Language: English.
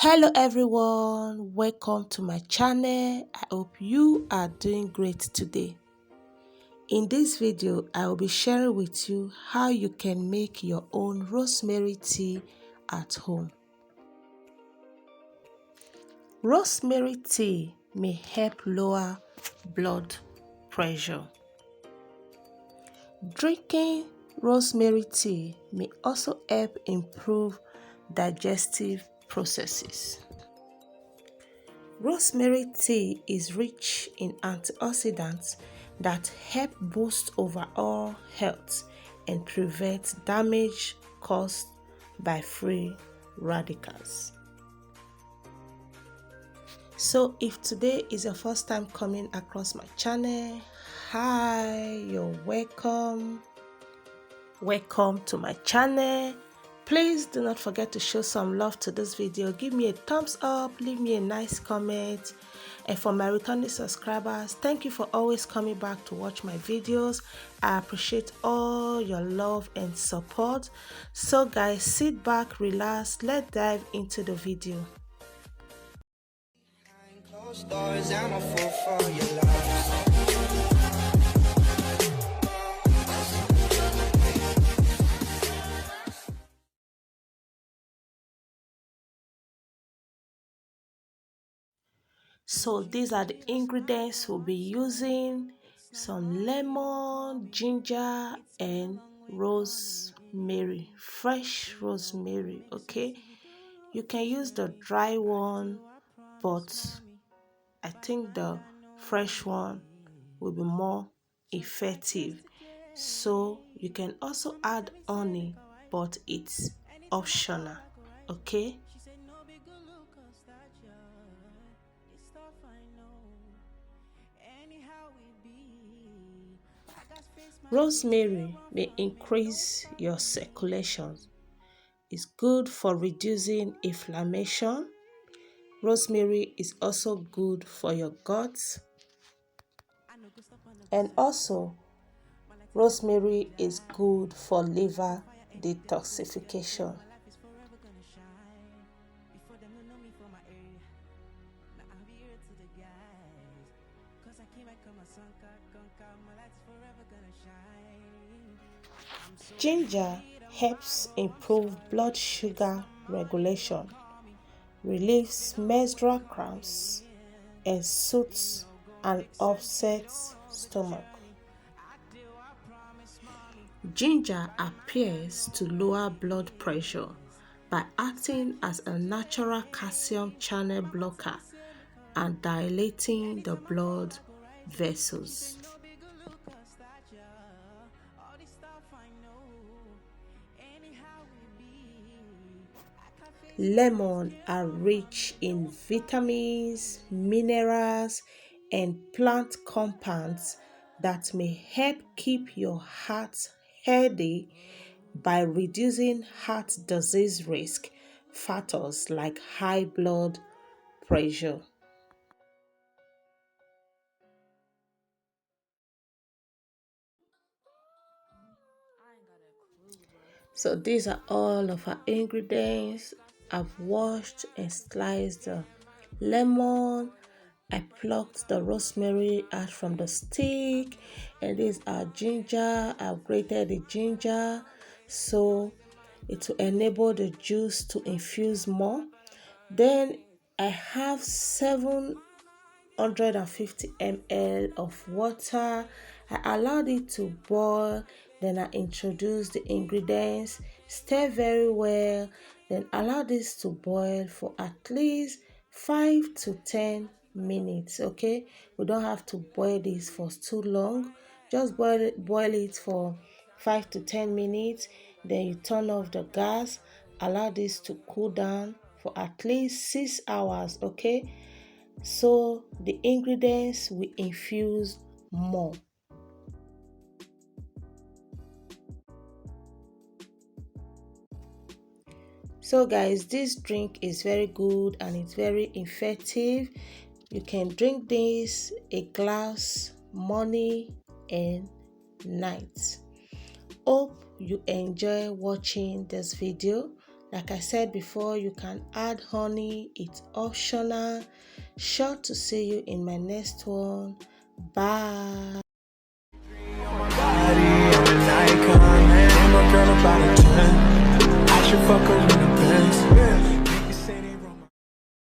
Hello everyone, welcome to my channel. I hope you are doing great today. In this video, I will be sharing with you how you can make your own rosemary tea at home. Rosemary tea may help lower blood pressure. Drinking rosemary tea may also help improve digestive processes. Rosemary tea is rich in antioxidants that help boost overall health and prevent damage caused by free radicals. So if today is your first time coming across my channel, hi, you're welcome. Welcome to my channel. Please do not forget to show some love to this video. Give me a thumbs up, leave me a nice comment. And for my returning subscribers, thank you for always coming back to watch my videos. I appreciate all your love and support. So guys, sit back, relax, let's dive into the video. So these are the ingredients we'll be using: some lemon, ginger, and rosemary, fresh rosemary. Okay, you can use the dry one, but I think the fresh one will be more effective. So you can also add honey, but it's optional. Okay. Rosemary may increase your circulation. It's good for reducing inflammation. Rosemary is also good for your gut. And also, rosemary is good for liver detoxification. Ginger helps improve blood sugar regulation, relieves menstrual cramps, and soothes an upset stomach. Ginger appears to lower blood pressure by acting as a natural calcium channel blocker and dilating the blood vessels. Lemon are rich in vitamins, minerals, and plant compounds that may help keep your heart healthy by reducing heart disease risk factors like high blood pressure. So these are all of our ingredients. I've washed and sliced the lemon. I plucked the rosemary out from the stick, and these are ginger. I've grated the ginger so it will enable the juice to infuse more. Then I have 750 ml of water. I allowed it to boil, then I introduced the ingredients, stir very well, then allow this to boil for at least 5 to 10 minutes. Okay, we don't have to boil this for too long, just boil it for 5 to 10 minutes. Then you turn off the gas, allow this to cool down for at least 6 hours. Okay, so the ingredients we infuse more. So guys, this drink is very good and it's very effective. You can drink this a glass morning and night. Hope you enjoy watching this video. Like I said before, you can add honey, it's optional. Sure to see you in my next one. Bye. Body, I'm an icon, man. I'm a girl about a 10. I should fuck her.